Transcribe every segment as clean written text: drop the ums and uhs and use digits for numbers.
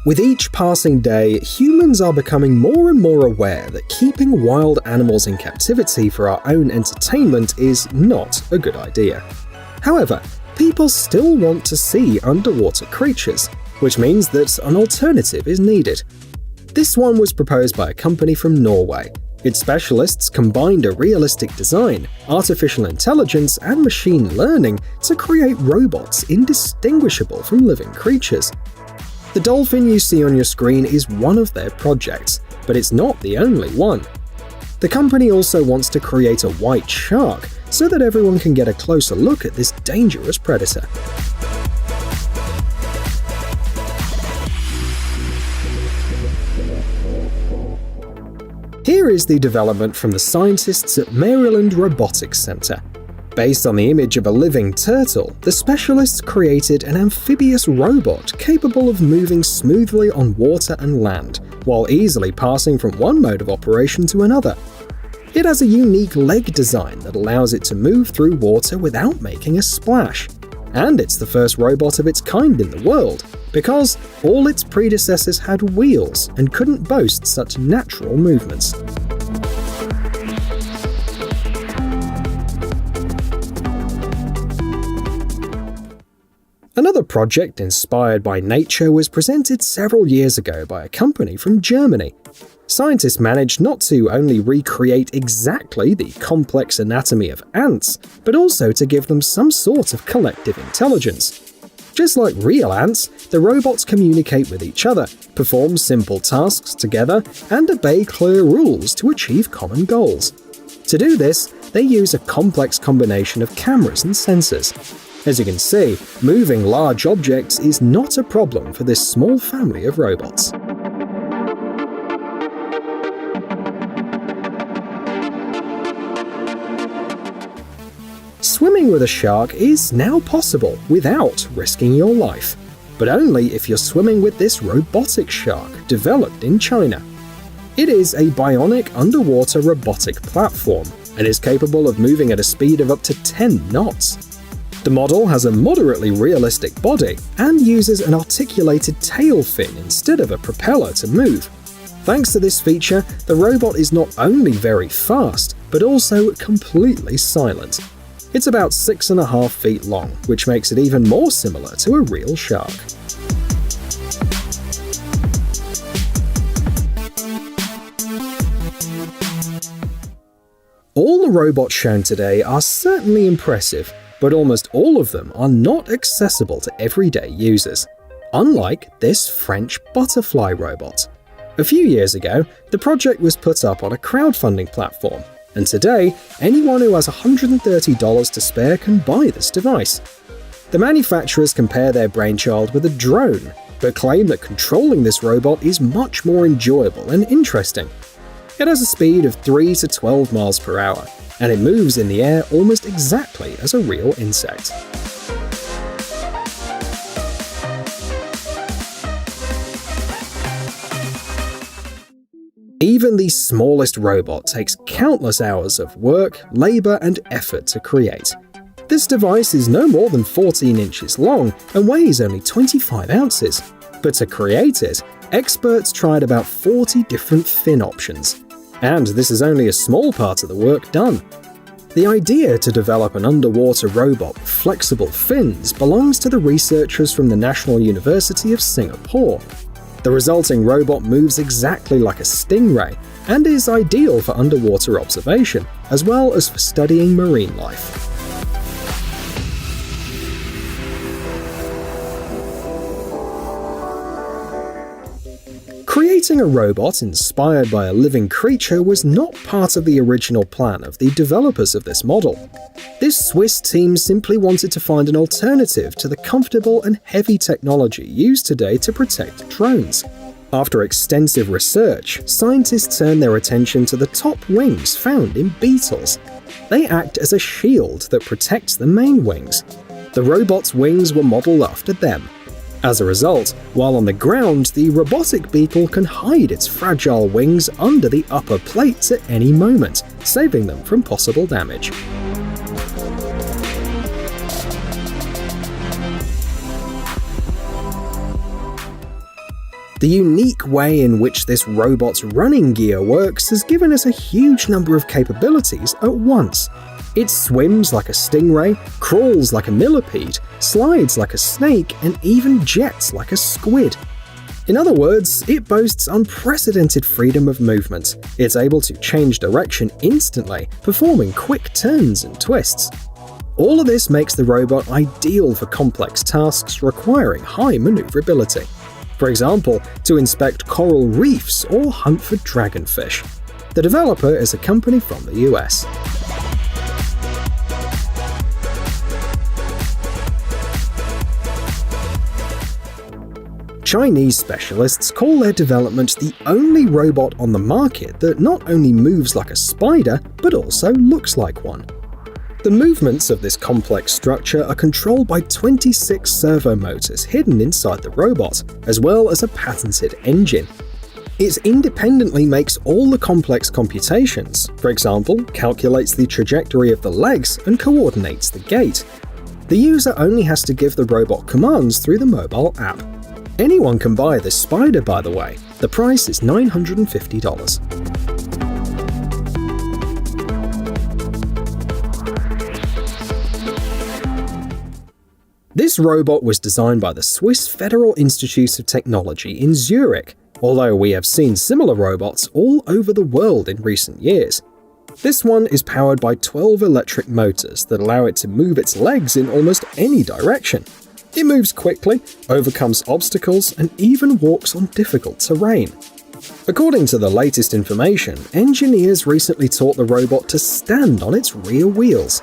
With each passing day, humans are becoming more and more aware that keeping wild animals in captivity for our own entertainment is not a good idea. However, people still want to see underwater creatures, which means that an alternative is needed. This one was proposed by a company from Norway. Its specialists combined a realistic design, artificial intelligence, and machine learning to create robots indistinguishable from living creatures. The dolphin you see on your screen is one of their projects, but it's not the only one. The company also wants to create a white shark so that everyone can get a closer look at this dangerous predator. Here is the development from the scientists at Maryland Robotics Center. Based on the image of a living turtle, the specialists created an amphibious robot capable of moving smoothly on water and land, while easily passing from one mode of operation to another. It has a unique leg design that allows it to move through water without making a splash. And it's the first robot of its kind in the world, because all its predecessors had wheels and couldn't boast such natural movements. Another project inspired by nature was presented several years ago by a company from Germany. Scientists managed not to only recreate exactly the complex anatomy of ants, but also to give them some sort of collective intelligence. Just like real ants, the robots communicate with each other, perform simple tasks together, and obey clear rules to achieve common goals. To do this, they use a complex combination of cameras and sensors. As you can see, moving large objects is not a problem for this small family of robots. Swimming with a shark is now possible without risking your life, but only if you're swimming with this robotic shark developed in China. It is a bionic underwater robotic platform and is capable of moving at a speed of up to 10 knots. The model has a moderately realistic body and uses an articulated tail fin instead of a propeller to move. Thanks to this feature, the robot is not only very fast, but also completely silent. It's about 6.5 feet long, which makes it even more similar to a real shark. All the robots shown today are certainly impressive, but almost all of them are not accessible to everyday users, unlike this French butterfly robot. A few years ago, the project was put up on a crowdfunding platform, and today, anyone who has $130 to spare can buy this device. The manufacturers compare their brainchild with a drone, but claim that controlling this robot is much more enjoyable and interesting. It has a speed of 3 to 12 miles per hour, and it moves in the air almost exactly as a real insect. Even the smallest robot takes countless hours of work, labor, and effort to create. This device is no more than 14 inches long and weighs only 25 ounces. But to create it, experts tried about 40 different fin options. And this is only a small part of the work done. The idea to develop an underwater robot with flexible fins belongs to the researchers from the National University of Singapore. The resulting robot moves exactly like a stingray and is ideal for underwater observation, as well as for studying marine life. Creating a robot inspired by a living creature was not part of the original plan of the developers of this model. This Swiss team simply wanted to find an alternative to the comfortable and heavy technology used today to protect drones. After extensive research, scientists turned their attention to the top wings found in beetles. They act as a shield that protects the main wings. The robot's wings were modeled after them. As a result, while on the ground, the robotic beetle can hide its fragile wings under the upper plates at any moment, saving them from possible damage. The unique way in which this robot's running gear works has given us a huge number of capabilities at once. It swims like a stingray, crawls like a millipede, slides like a snake, and even jets like a squid. In other words, it boasts unprecedented freedom of movement. It's able to change direction instantly, performing quick turns and twists. All of this makes the robot ideal for complex tasks requiring high maneuverability. For example, to inspect coral reefs or hunt for dragonfish. The developer is a company from the US. Chinese specialists call their development the only robot on the market that not only moves like a spider, but also looks like one. The movements of this complex structure are controlled by 26 servo motors hidden inside the robot, as well as a patented engine. It independently makes all the complex computations, for example, calculates the trajectory of the legs and coordinates the gait. The user only has to give the robot commands through the mobile app. Anyone can buy this spider, by the way. The price is $950. This robot was designed by the Swiss Federal Institute of Technology in Zurich, although we have seen similar robots all over the world in recent years. This one is powered by 12 electric motors that allow it to move its legs in almost any direction. It moves quickly, overcomes obstacles, and even walks on difficult terrain. According to the latest information, engineers recently taught the robot to stand on its rear wheels.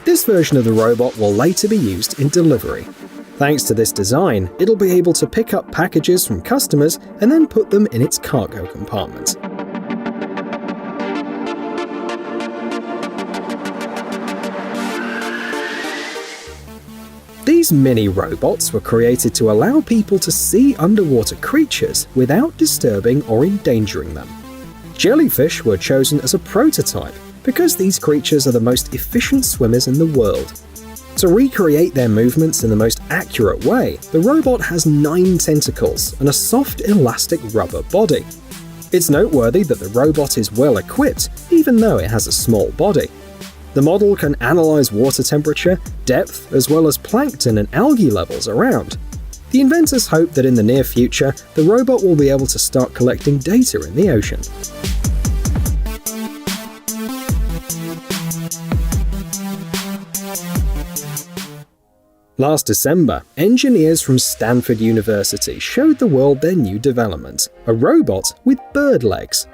This version of the robot will later be used in delivery. Thanks to this design, it'll be able to pick up packages from customers and then put them in its cargo compartment. These mini-robots were created to allow people to see underwater creatures without disturbing or endangering them. Jellyfish were chosen as a prototype because these creatures are the most efficient swimmers in the world. To recreate their movements in the most accurate way, the robot has 9 tentacles and a soft elastic rubber body. It's noteworthy that the robot is well equipped, even though it has a small body. The model can analyze water temperature, depth, as well as plankton and algae levels around. The inventors hope that in the near future, the robot will be able to start collecting data in the ocean. Last December, engineers from Stanford University showed the world their new development, a robot with bird legs.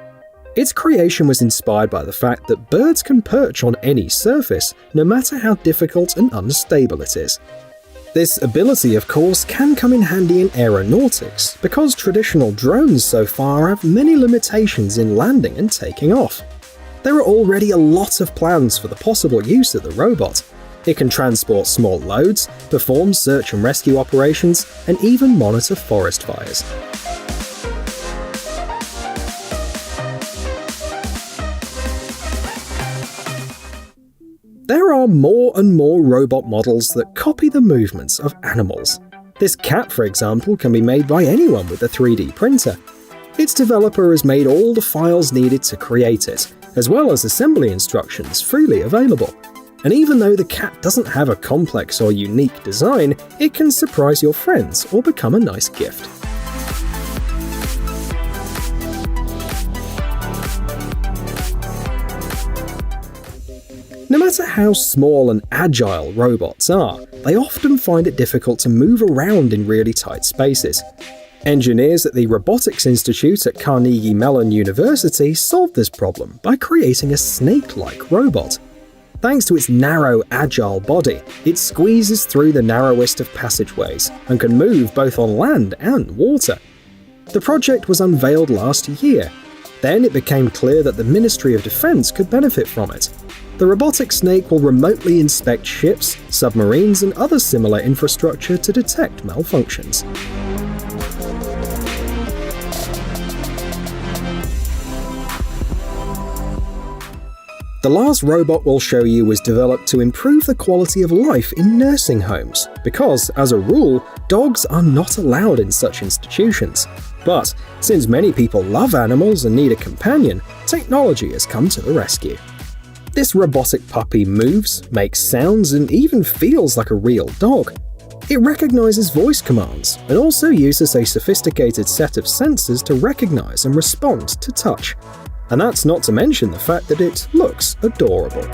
Its creation was inspired by the fact that birds can perch on any surface, no matter how difficult and unstable it is. This ability, of course, can come in handy in aeronautics, because traditional drones so far have many limitations in landing and taking off. There are already a lot of plans for the possible use of the robot. It can transport small loads, perform search and rescue operations, and even monitor forest fires. There are more and more robot models that copy the movements of animals. This cat, for example, can be made by anyone with a 3D printer. Its developer has made all the files needed to create it, as well as assembly instructions freely available. And even though the cat doesn't have a complex or unique design, it can surprise your friends or become a nice gift. No matter how small and agile robots are, they often find it difficult to move around in really tight spaces. Engineers at the Robotics Institute at Carnegie Mellon University solved this problem by creating a snake-like robot. Thanks to its narrow, agile body, it squeezes through the narrowest of passageways and can move both on land and water. The project was unveiled last year. Then it became clear that the Ministry of Defense could benefit from it. The robotic snake will remotely inspect ships, submarines, and other similar infrastructure to detect malfunctions. The last robot we'll show you was developed to improve the quality of life in nursing homes, because, as a rule, dogs are not allowed in such institutions. But since many people love animals and need a companion, technology has come to the rescue. This robotic puppy moves, makes sounds, and even feels like a real dog. It recognizes voice commands and also uses a sophisticated set of sensors to recognize and respond to touch. And that's not to mention the fact that it looks adorable.